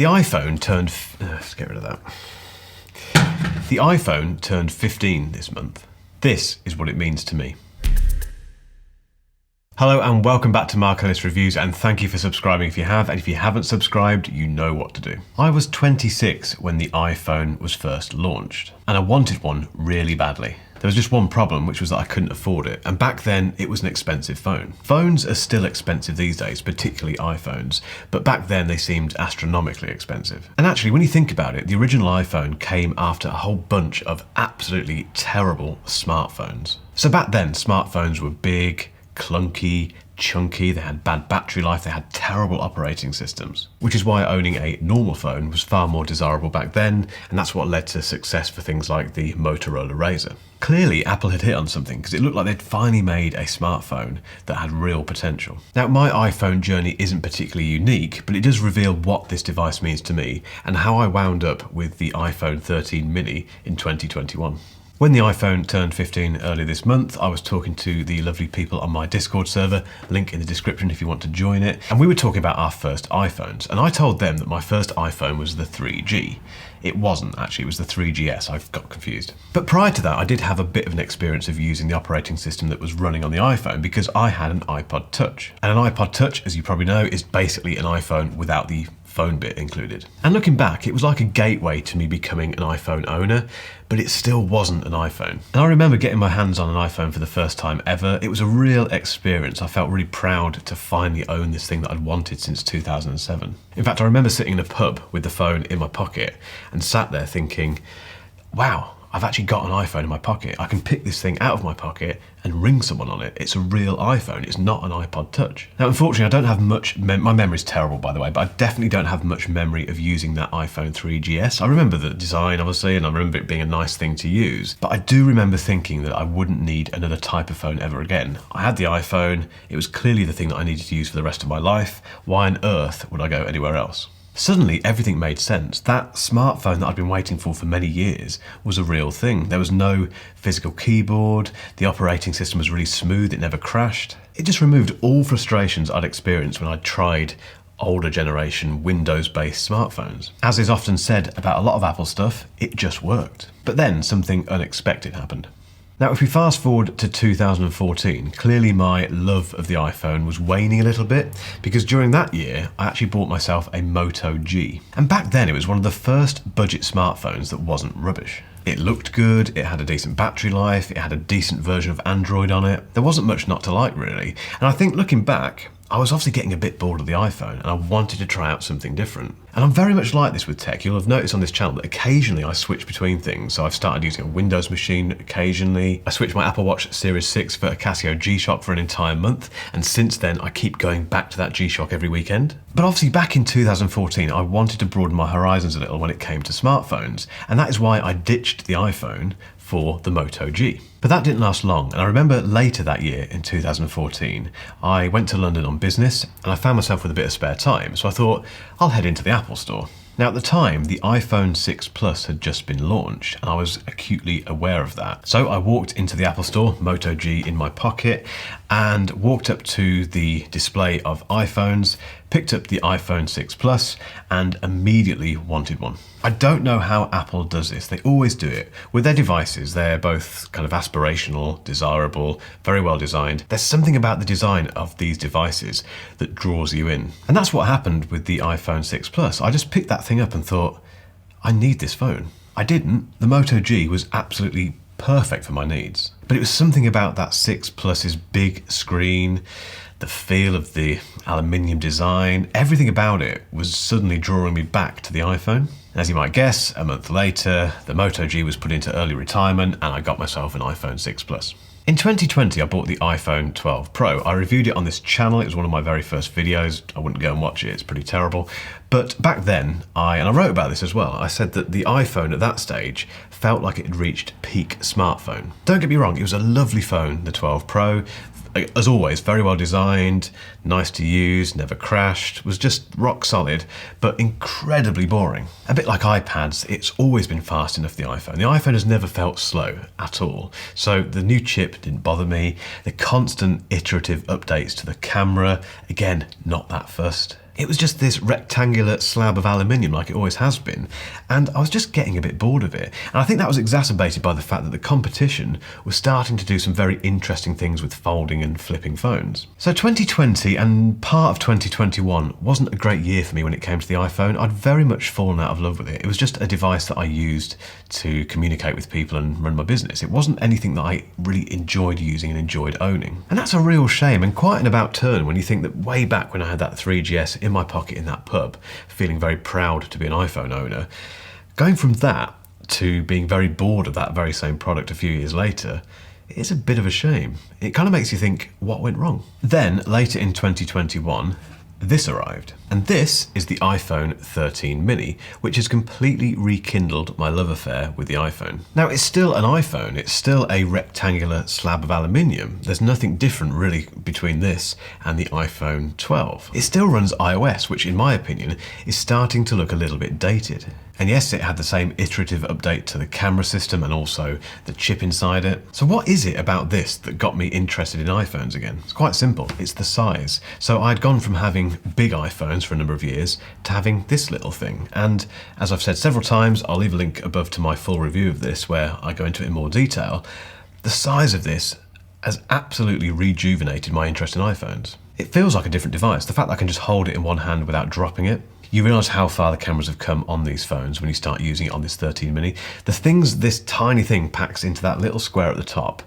The iPhone turned... let's get rid of that. The iPhone turned 15 this month. This is what it means to me. Hello and welcome back to Ellis Reviews, and thank you for subscribing if you have, and if you haven't subscribed, you know what to do. I was 26 when the iPhone was first launched, and I wanted one really badly. There was just one problem, which was that I couldn't afford it, and back then it was an expensive phone. Phones are still expensive these days, particularly iPhones, but back then they seemed astronomically expensive. And actually, when you think about it, the original iPhone came after a whole bunch of absolutely terrible smartphones. So back then, smartphones were big, clunky, chunky, they had bad battery life, they had terrible operating systems, which is why owning a normal phone was far more desirable back then, and that's what led to success for things like the Motorola Razr. Clearly, Apple had hit on something because it looked like they'd finally made a smartphone that had real potential. Now, my iPhone journey isn't particularly unique, but it does reveal what this device means to me and how I wound up with the iPhone 13 mini in 2021. When the iPhone turned 15 earlier this month, I was talking to the lovely people on my Discord server, link in the description if you want to join it, and we were talking about our first iPhones, and I told them that my first iPhone was the 3G. It wasn't actually, it was the 3GS, I got confused. But prior to that, I did have a bit of an experience of using the operating system that was running on the iPhone because I had an iPod Touch. And an iPod Touch, as you probably know, is basically an iPhone without the phone bit included. And looking back, it was like a gateway to me becoming an iPhone owner, but it still wasn't an iPhone. And I remember getting my hands on an iPhone for the first time ever. It was a real experience. I felt really proud to finally own this thing that I'd wanted since 2007. In fact, I remember sitting in a pub with the phone in my pocket and sat there thinking, wow, I've actually got an iPhone in my pocket. I can pick this thing out of my pocket and ring someone on it. It's a real iPhone. It's not an iPod Touch. Now, unfortunately, I don't have much, my memory's terrible, by the way, but I definitely don't have much memory of using that iPhone 3GS. I remember the design, obviously, and I remember it being a nice thing to use, but I do remember thinking that I wouldn't need another type of phone ever again. I had the iPhone. It was clearly the thing that I needed to use for the rest of my life. Why on earth would I go anywhere else? Suddenly, everything made sense. That smartphone that I'd been waiting for many years was a real thing. There was no physical keyboard, the operating system was really smooth, it never crashed. It just removed all frustrations I'd experienced when I'd tried older generation Windows-based smartphones. As is often said about a lot of Apple stuff, it just worked. But then something unexpected happened. Now, if we fast forward to 2014, clearly my love of the iPhone was waning a little bit because during that year, I actually bought myself a Moto G. And back then, it was one of the first budget smartphones that wasn't rubbish. It looked good, it had a decent battery life, it had a decent version of Android on it. There wasn't much not to like, really. And I think looking back, I was obviously getting a bit bored of the iPhone and I wanted to try out something different. And I'm very much like this with tech. You'll have noticed on this channel that occasionally I switch between things. So I've started using a Windows machine occasionally. I switched my Apple Watch Series 6 for a Casio G-Shock for an entire month. And since then, I keep going back to that G-Shock every weekend. But obviously back in 2014, I wanted to broaden my horizons a little when it came to smartphones. And that is why I ditched the iPhone for the Moto G. But that didn't last long, and I remember later that year, in 2014, I went to London on business, and I found myself with a bit of spare time, so I thought, I'll head into the Apple Store. Now at the time, the iPhone 6 Plus had just been launched, and I was acutely aware of that. So I walked into the Apple Store, Moto G in my pocket, and walked up to the display of iPhones, picked up the iPhone 6 Plus, and immediately wanted one. I don't know how Apple does this. They always do it. With their devices, they're both kind of aspirational, desirable, very well designed. There's something about the design of these devices that draws you in. And that's what happened with the iPhone 6 Plus. I just picked that thing up and thought, I need this phone. I didn't. The Moto G was absolutely perfect for my needs. But it was something about that 6 Plus's big screen, the feel of the aluminium design, everything about it was suddenly drawing me back to the iPhone. As you might guess, a month later, the Moto G was put into early retirement and I got myself an iPhone 6 Plus. In 2020, I bought the iPhone 12 Pro. I reviewed it on this channel. It was one of my very first videos. I wouldn't go and watch it. It's pretty terrible. But back then, and I wrote about this as well, I said that the iPhone at that stage felt like it had reached peak smartphone. Don't get me wrong, it was a lovely phone, the 12 Pro. As always, very well designed, nice to use, never crashed, was just rock solid, but incredibly boring. A bit like iPads, it's always been fast enough, the iPhone. The iPhone has never felt slow at all. So the new chip didn't bother me. The constant iterative updates to the camera, again, not that fussed. It was just this rectangular slab of aluminium like it always has been, and I was just getting a bit bored of it. And I think that was exacerbated by the fact that the competition was starting to do some very interesting things with folding and flipping phones. So 2020 and part of 2021 wasn't a great year for me when it came to the iPhone. I'd very much fallen out of love with it. It was just a device that I used to communicate with people and run my business. It wasn't anything that I really enjoyed using and enjoyed owning. And that's a real shame and quite an about turn when you think that way back when I had that 3GS in my pocket in that pub, feeling very proud to be an iPhone owner, going from that to being very bored of that very same product a few years later, it's a bit of a shame. It kind of makes you think, what went wrong? Then, later in 2021, this arrived. And this is the iPhone 13 mini, which has completely rekindled my love affair with the iPhone. Now, it's still an iPhone. It's still a rectangular slab of aluminium. There's nothing different really between this and the iPhone 12. It still runs iOS, which in my opinion is starting to look a little bit dated. And yes, it had the same iterative update to the camera system and also the chip inside it. So what is it about this that got me interested in iPhones again? It's quite simple. It's the size. So I'd gone from having big iPhones for a number of years to having this little thing. And as I've said several times, I'll leave a link above to my full review of this where I go into it in more detail. The size of this has absolutely rejuvenated my interest in iPhones. It feels like a different device. The fact that I can just hold it in one hand without dropping it. You realise how far the cameras have come on these phones when you start using it on this 13 mini. The things this tiny thing packs into that little square at the top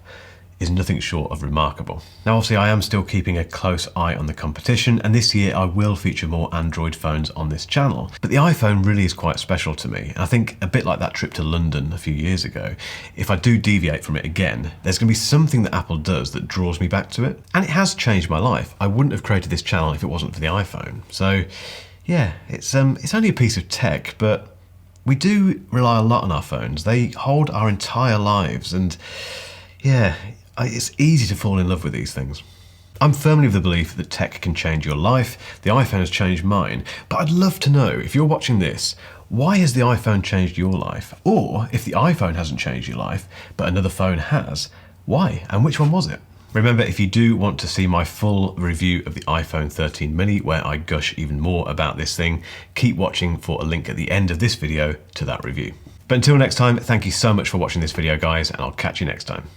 is nothing short of remarkable. Now obviously I am still keeping a close eye on the competition, and this year I will feature more Android phones on this channel. But the iPhone really is quite special to me. I think a bit like that trip to London a few years ago, if I do deviate from it again, there's going to be something that Apple does that draws me back to it. And it has changed my life. I wouldn't have created this channel if it wasn't for the iPhone. So yeah, it's only a piece of tech, but we do rely a lot on our phones. They hold our entire lives, and yeah, it's easy to fall in love with these things. I'm firmly of the belief that tech can change your life. The iPhone has changed mine, but I'd love to know, if you're watching this, why has the iPhone changed your life? Or if the iPhone hasn't changed your life, but another phone has, why? And which one was it? Remember, if you do want to see my full review of the iPhone 13 mini, where I gush even more about this thing, keep watching for a link at the end of this video to that review. But until next time, thank you so much for watching this video, guys, and I'll catch you next time.